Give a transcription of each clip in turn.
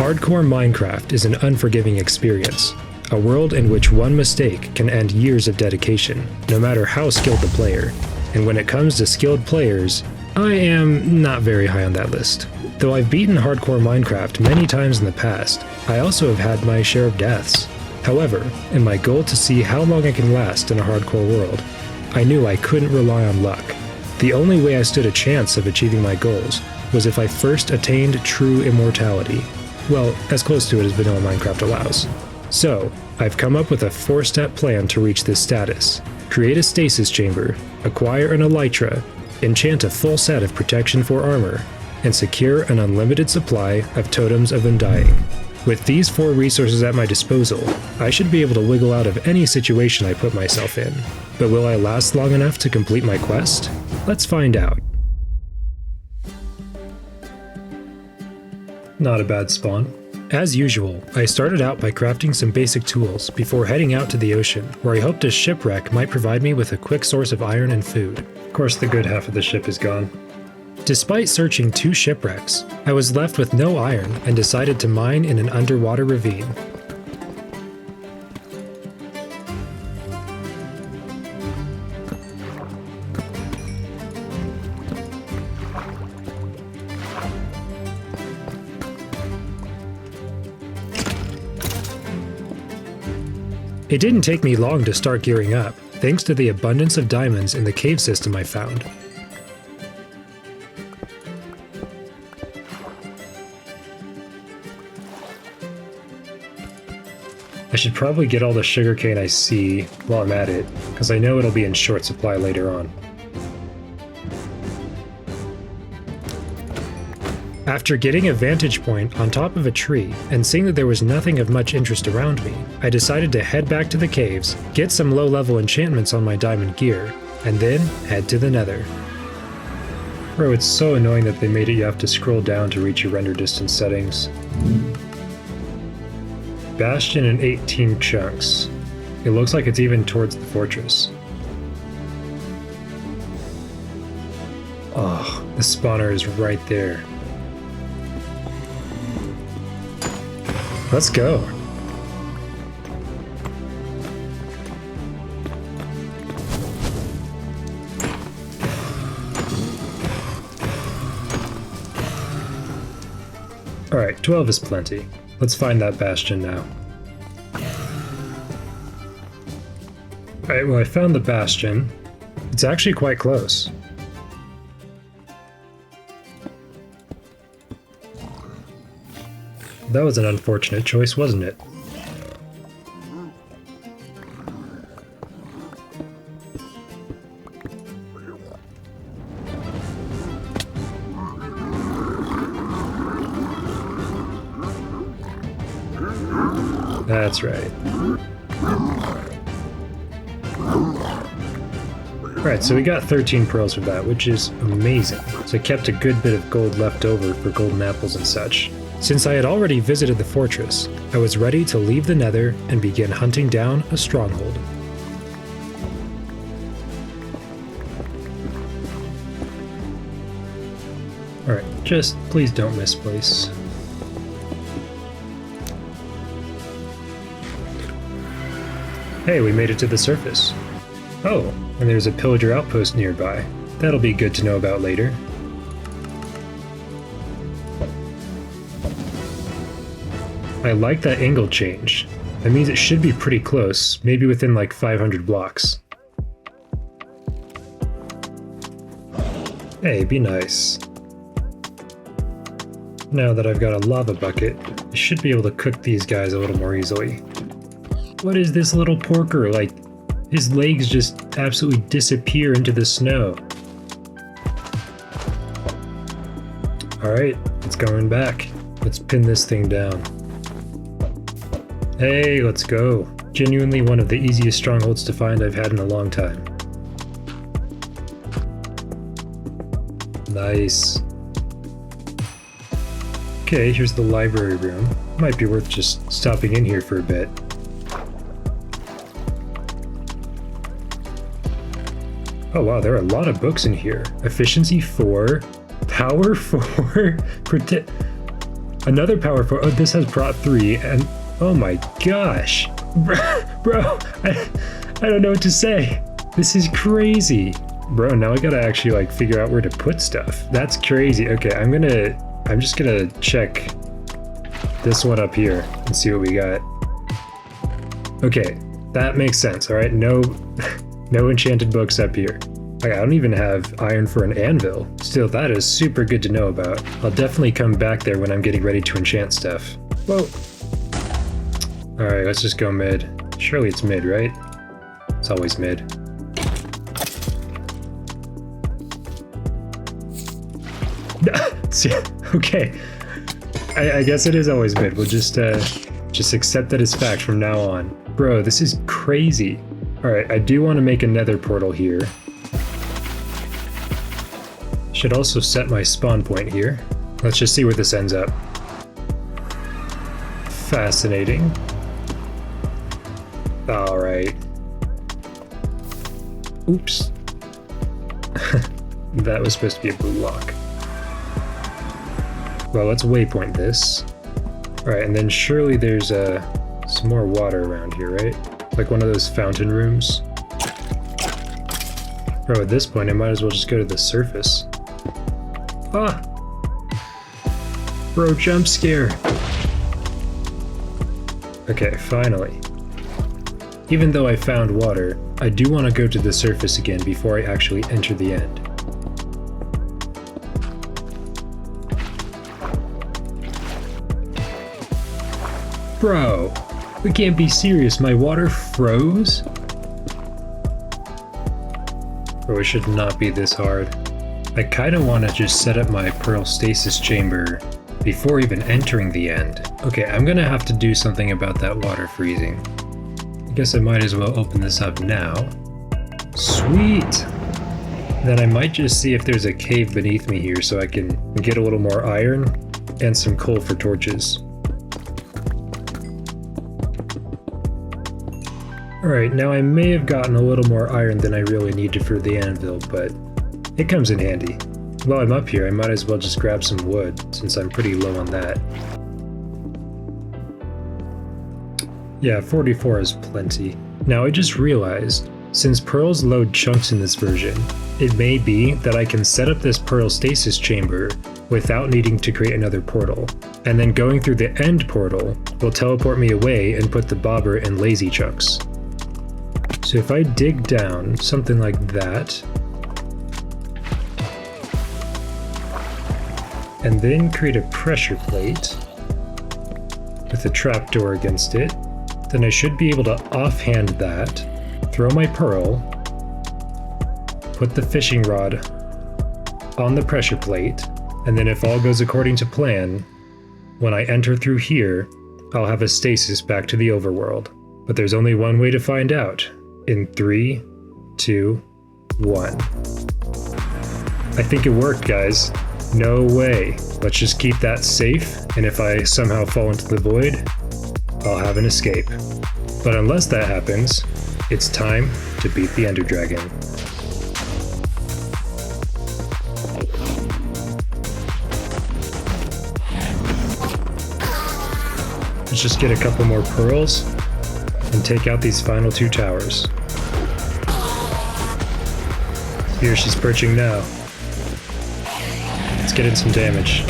Hardcore Minecraft is an unforgiving experience, a world in which one mistake can end years of dedication, no matter how skilled the player. And when it comes to skilled players, I am not very high on that list. Though I've beaten Hardcore Minecraft many times in the past, I also have had my share of deaths. However, in my goal to see how long I can last in a hardcore world, I knew I couldn't rely on luck. The only way I stood a chance of achieving my goals was if I first attained true immortality. Well, as close to it as vanilla Minecraft allows. So, I've come up with a 4-step plan to reach this status. Create a stasis chamber, acquire an elytra, enchant a full set of protection for armor, and secure an unlimited supply of totems of undying. With these 4 resources at my disposal, I should be able to wiggle out of any situation I put myself in. But will I last long enough to complete my quest? Let's find out. Not a bad spawn. As usual, I started out by crafting some basic tools before heading out to the ocean, where I hoped a shipwreck might provide me with a quick source of iron and food. Of course, the good half of the ship is gone. Despite searching 2 shipwrecks, I was left with no iron and decided to mine in an underwater ravine. It didn't take me long to start gearing up, thanks to the abundance of diamonds in the cave system I found. I should probably get all the sugarcane I see while I'm at it, because I know it'll be in short supply later on. After getting a vantage point on top of a tree and seeing that there was nothing of much interest around me, I decided to head back to the caves, get some low-level enchantments on my diamond gear, and then head to the Nether. Bro, it's so annoying that they made it you have to scroll down to reach your render distance settings. Bastion in 18 chunks. It looks like it's even towards the fortress. Oh, the spawner is right there. Let's go. Alright, 12 is plenty. Let's find that bastion now. Alright, well I found the bastion. It's actually quite close. That was an unfortunate choice, wasn't it? That's right. Alright, so we got 13 pearls for that, which is amazing. So I kept a good bit of gold left over for golden apples and such. Since I had already visited the fortress, I was ready to leave the Nether and begin hunting down a stronghold. Alright, just please don't misplace. Hey, we made it to the surface. Oh, and there's a pillager outpost nearby. That'll be good to know about later. I like that angle change. That means it should be pretty close, maybe within like 500 blocks. Hey, be nice. Now that I've got a lava bucket, I should be able to cook these guys a little more easily. What is this little porker? Like, his legs just absolutely disappear into the snow. Alright, it's going back. Let's pin this thing down. Hey, let's go. Genuinely one of the easiest strongholds to find I've had in a long time. Nice. Okay, here's the library room. Might be worth just stopping in here for a bit. Oh wow, there are a lot of books in here. Efficiency 4, Power 4, Another powerful. Oh, this has Prot 3, and oh my gosh, bro, I don't know what to say. This is crazy, bro. Now I gotta actually like figure out where to put stuff. That's crazy. Okay, I'm just gonna check this one up here and see what we got. Okay, that makes sense. All right, no enchanted books up here. I don't even have iron for an anvil. Still, that is super good to know about. I'll definitely come back there when I'm getting ready to enchant stuff. Whoa. All right, let's just go mid. Surely it's mid, right? It's always mid. Okay. I guess it is always mid. We'll just accept that as fact from now on. Bro, this is crazy. All right, I do want to make a nether portal here. Should also set my spawn point here. Let's just see where this ends up. Fascinating. All right. Oops. That was supposed to be a blue lock. Well, let's waypoint this. All right, and then surely there's some more water around here, right? Like one of those fountain rooms. Bro, at this point, I might as well just go to the surface. Ah! Bro, jump scare! Okay, finally. Even though I found water, I do want to go to the surface again before I actually enter the end. Bro, we can't be serious, my water froze? Bro, it should not be this hard. I kinda wanna just set up my pearl stasis chamber before even entering the end. Okay, I'm gonna have to do something about that water freezing. I guess I might as well open this up now. Sweet! Then I might just see if there's a cave beneath me here so I can get a little more iron and some coal for torches. Alright, now I may have gotten a little more iron than I really needed for the anvil, but it comes in handy. While I'm up here, I might as well just grab some wood, since I'm pretty low on that. Yeah, 44 is plenty. Now I just realized, since pearls load chunks in this version, it may be that I can set up this pearl stasis chamber without needing to create another portal, and then going through the end portal will teleport me away and put the bobber in lazy chunks. So if I dig down, something like that, and then create a pressure plate with a trapdoor against it, then I should be able to offhand that, throw my pearl, put the fishing rod on the pressure plate, and then if all goes according to plan, when I enter through here, I'll have a stasis back to the overworld. But there's only one way to find out. In 3, 2, 1. I think it worked, guys. No way. Let's just keep that safe, and if I somehow fall into the void, I'll have an escape. But unless that happens, it's time to beat the Ender Dragon. Let's just get a couple more pearls and take out these final 2 towers. Here she's perching now. Let's get in some damage.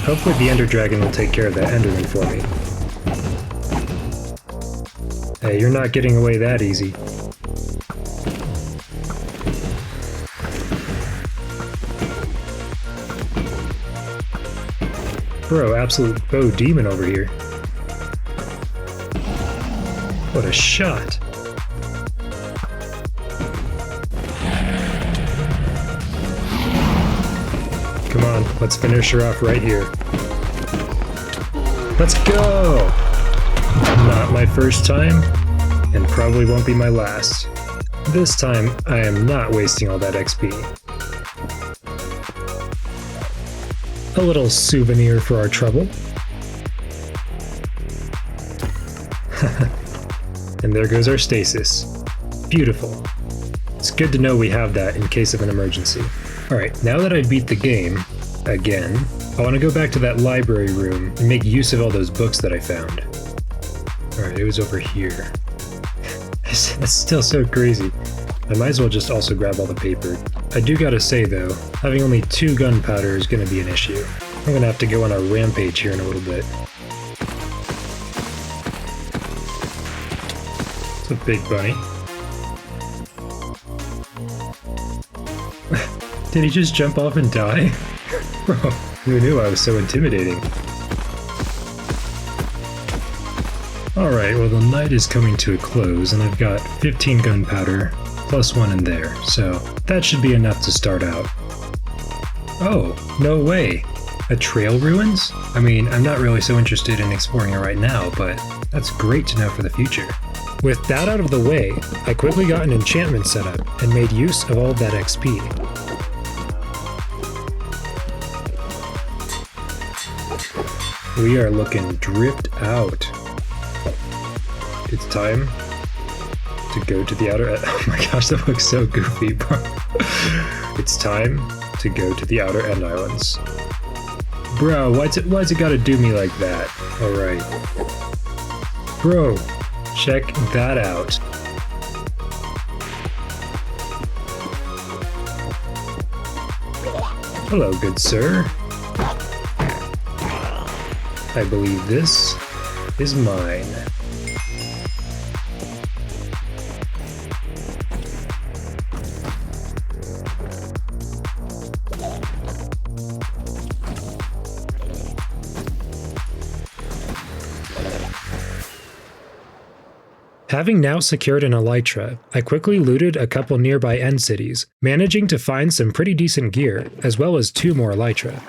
Hopefully the Ender Dragon will take care of that Enderman for me. Hey, you're not getting away that easy. Bro, absolute bow demon over here. What a shot. Come on, let's finish her off right here. Let's go! Not my first time, and probably won't be my last. This time, I am not wasting all that XP. A little souvenir for our trouble. And there goes our stasis. Beautiful. It's good to know we have that in case of an emergency. Alright, now that I beat the game, again, I want to go back to that library room and make use of all those books that I found. Alright, it was over here. That's still so crazy. I might as well just also grab all the paper. I do gotta say though, having only 2 gunpowder is gonna be an issue. I'm gonna have to go on a rampage here in a little bit. It's a big bunny. Did he just jump off and die? Bro, who knew I was so intimidating? Alright, well the night is coming to a close and I've got 15 gunpowder plus 1 in there, so that should be enough to start out. Oh, no way! A trail ruins? I mean, I'm not really so interested in exploring it right now, but that's great to know for the future. With that out of the way, I quickly got an enchantment set up and made use of all of that XP. We are looking dripped out. It's time to go to the outer... Oh my gosh, that looks so goofy, bro. It's time to go to the outer end islands. Bro, why's it gotta do me like that? Alright. Bro, check that out. Hello, good sir. I believe this is mine. Having now secured an elytra, I quickly looted a couple nearby end cities, managing to find some pretty decent gear, as well as 2 more elytra.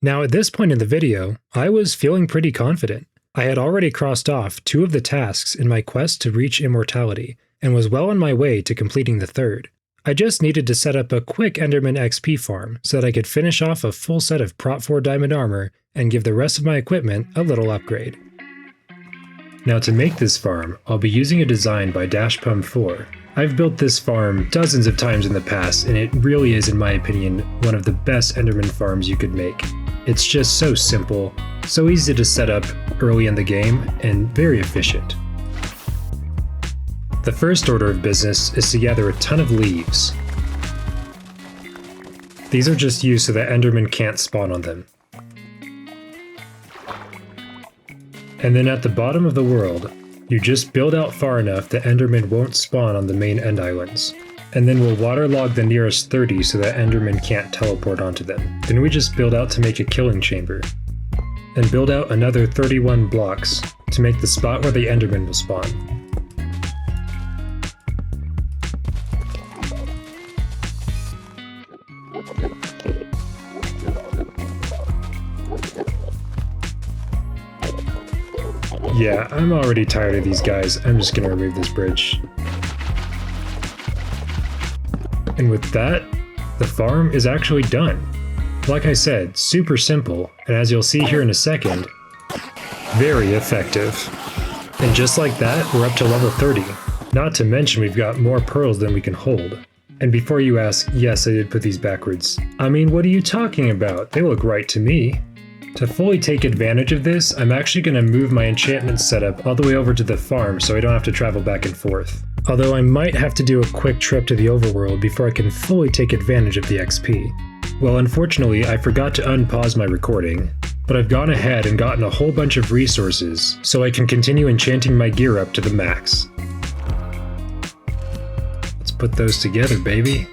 Now at this point in the video, I was feeling pretty confident. I had already crossed off 2 of the tasks in my quest to reach immortality, and was well on my way to completing the 3rd. I just needed to set up a quick Enderman XP farm so that I could finish off a full set of Prot 4 diamond armor and give the rest of my equipment a little upgrade. Now to make this farm, I'll be using a design by Dashpum4. I've built this farm dozens of times in the past, and it really is, in my opinion, one of the best Enderman farms you could make. It's just so simple, so easy to set up early in the game, and very efficient. The first order of business is to gather a ton of leaves. These are just used so that Endermen can't spawn on them. And then at the bottom of the world, you just build out far enough that Endermen won't spawn on the main end islands. And then we'll waterlog the nearest 30 so that Endermen can't teleport onto them. Then we just build out to make a killing chamber. And build out another 31 blocks to make the spot where the Endermen will spawn. Yeah, I'm already tired of these guys. I'm just gonna remove this bridge. And with that, the farm is actually done. Like I said, super simple, and as you'll see here in a second, very effective. And just like that, we're up to level 30. Not to mention we've got more pearls than we can hold. And before you ask, yes, I did put these backwards. I mean, what are you talking about? They look right to me. To fully take advantage of this, I'm actually going to move my enchantment setup all the way over to the farm so I don't have to travel back and forth. Although I might have to do a quick trip to the overworld before I can fully take advantage of the XP. Well, unfortunately, I forgot to unpause my recording, but I've gone ahead and gotten a whole bunch of resources so I can continue enchanting my gear up to the max. Let's put those together, baby.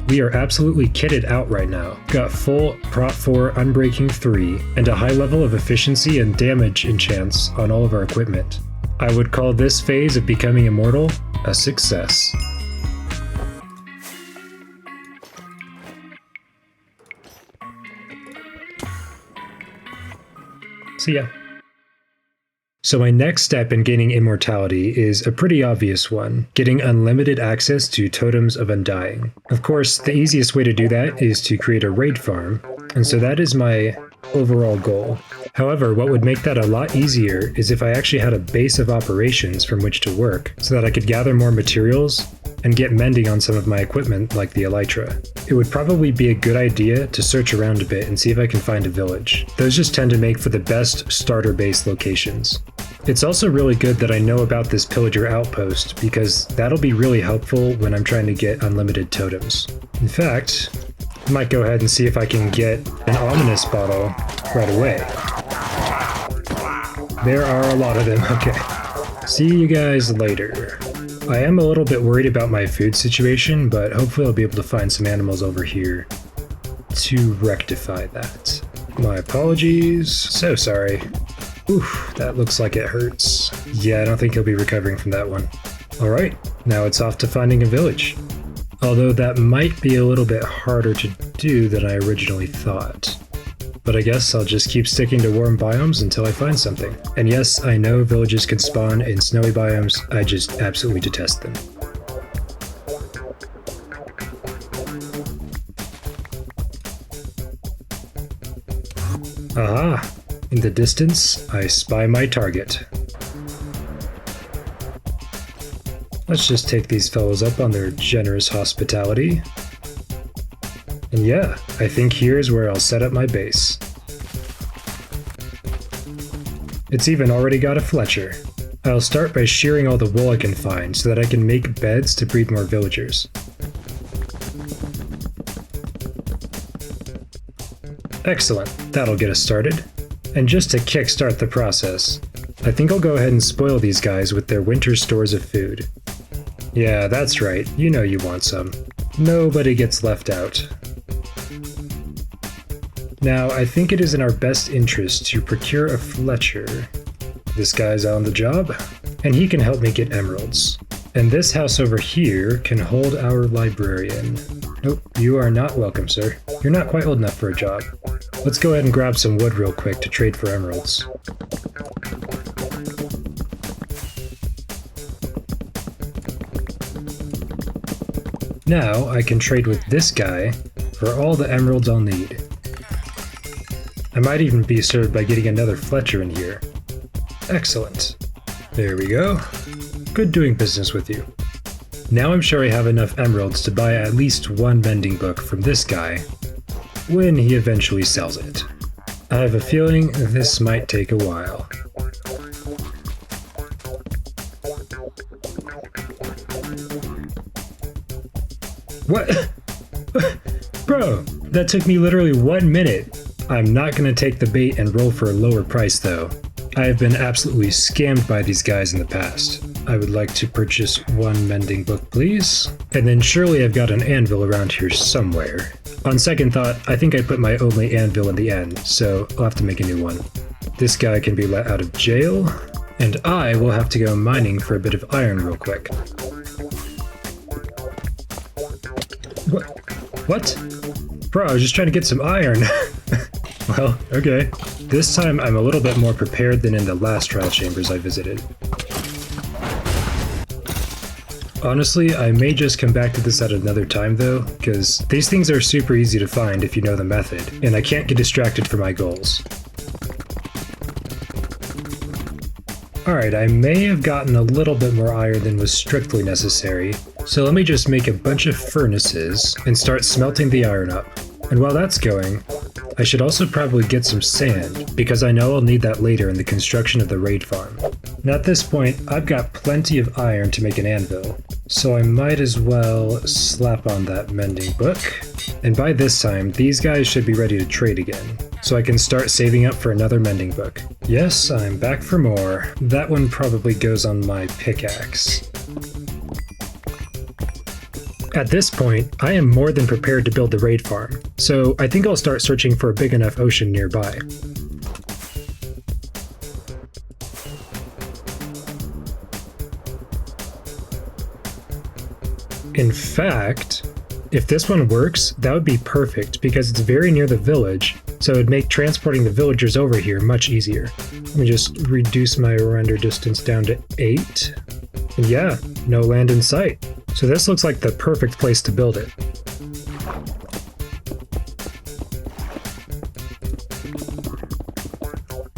We are absolutely kitted out right now. Got full Prot 4 Unbreaking 3 and a high level of efficiency and damage enchants on all of our equipment. I would call this phase of becoming immortal a success. See ya. So my next step in gaining immortality is a pretty obvious one, getting unlimited access to Totems of Undying. Of course, the easiest way to do that is to create a raid farm, and so that is my overall goal. However, what would make that a lot easier is if I actually had a base of operations from which to work, so that I could gather more materials and get mending on some of my equipment like the elytra. It would probably be a good idea to search around a bit and see if I can find a village. Those just tend to make for the best starter base locations. It's also really good that I know about this pillager outpost, because that'll be really helpful when I'm trying to get unlimited totems. In fact, I might go ahead and see if I can get an ominous bottle right away. There are a lot of them, okay. See you guys later. I am a little bit worried about my food situation, but hopefully I'll be able to find some animals over here to rectify that. My apologies. So sorry. Oof, that looks like it hurts. Yeah, I don't think he'll be recovering from that one. Alright, now it's off to finding a village. Although that might be a little bit harder to do than I originally thought. But I guess I'll just keep sticking to warm biomes until I find something. And yes, I know villages can spawn in snowy biomes, I just absolutely detest them. Aha! In the distance, I spy my target. Let's just take these fellows up on their generous hospitality. And yeah, I think here's where I'll set up my base. It's even already got a Fletcher. I'll start by shearing all the wool I can find so that I can make beds to breed more villagers. Excellent, that'll get us started. And just to kickstart the process, I think I'll go ahead and spoil these guys with their winter stores of food. Yeah, that's right, you know you want some. Nobody gets left out. Now, I think it is in our best interest to procure a Fletcher. This guy's on the job, and he can help me get emeralds. And this house over here can hold our librarian. Nope, you are not welcome, sir. You're not quite old enough for a job. Let's go ahead and grab some wood real quick to trade for emeralds. Now I can trade with this guy for all the emeralds I'll need. I might even be served by getting another Fletcher in here. Excellent. There we go. Good doing business with you. Now I'm sure I have enough emeralds to buy at least one mending book from this guy when he eventually sells it. I have a feeling this might take a while. What? Bro, that took me literally 1 minute. I'm not gonna take the bait and roll for a lower price though. I have been absolutely scammed by these guys in the past. I would like to purchase one mending book, please. And then surely I've got an anvil around here somewhere. On second thought, I think I put my only anvil in the end, so I'll have to make a new one. This guy can be let out of jail, and I will have to go mining for a bit of iron real quick. What? Bro, I was just trying to get some iron. Well, okay. This time I'm a little bit more prepared than in the last trial chambers I visited. Honestly, I may just come back to this at another time though, because these things are super easy to find if you know the method, and I can't get distracted from my goals. Alright, I may have gotten a little bit more iron than was strictly necessary, so let me just make a bunch of furnaces and start smelting the iron up. And while that's going, I should also probably get some sand, because I know I'll need that later in the construction of the raid farm. And at this point, I've got plenty of iron to make an anvil, so I might as well slap on that mending book. And by this time, these guys should be ready to trade again, so I can start saving up for another mending book. Yes, I'm back for more. That one probably goes on my pickaxe. At this point, I am more than prepared to build the raid farm, so I think I'll start searching for a big enough ocean nearby. In fact, if this one works, that would be perfect because it's very near the village, so it would make transporting the villagers over here much easier. Let me just reduce my render distance down to 8. And yeah, no land in sight. So this looks like the perfect place to build it.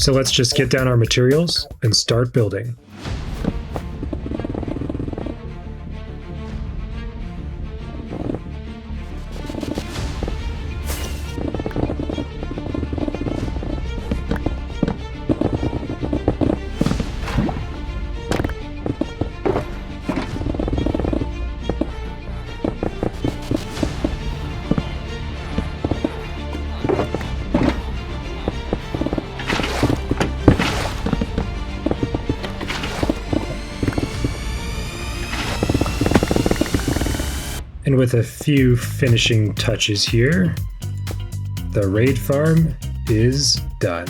So let's just get down our materials and start building. And with a few finishing touches here, the raid farm is done.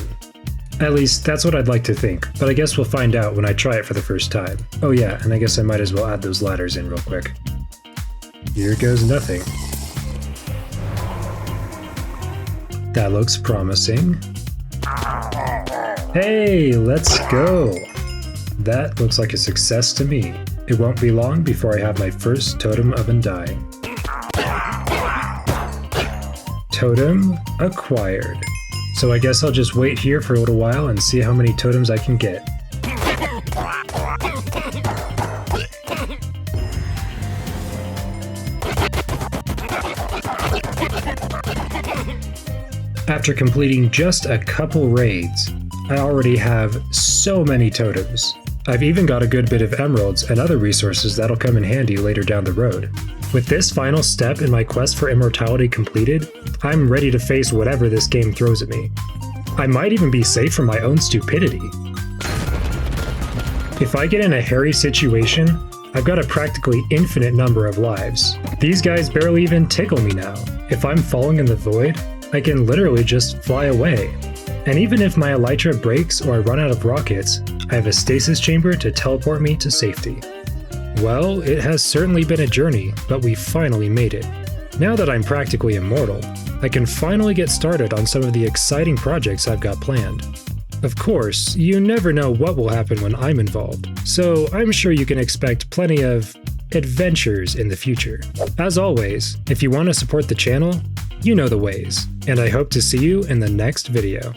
At least that's what I'd like to think, but I guess we'll find out when I try it for the first time. Oh yeah, and I guess I might as well add those ladders in real quick. Here goes nothing. That looks promising. Hey, let's go! That looks like a success to me. It won't be long before I have my first totem of undying. Totem acquired. So I guess I'll just wait here for a little while and see how many totems I can get. After completing just a couple raids, I already have so many totems. I've even got a good bit of emeralds and other resources that'll come in handy later down the road. With this final step in my quest for immortality completed, I'm ready to face whatever this game throws at me. I might even be safe from my own stupidity. If I get in a hairy situation, I've got a practically infinite number of lives. These guys barely even tickle me now. If I'm falling in the void, I can literally just fly away. And even if my elytra breaks or I run out of rockets, I have a stasis chamber to teleport me to safety. Well, it has certainly been a journey, but we finally made it. Now that I'm practically immortal, I can finally get started on some of the exciting projects I've got planned. Of course, you never know what will happen when I'm involved, so I'm sure you can expect plenty of adventures in the future. As always, if you want to support the channel, you know the ways, and I hope to see you in the next video.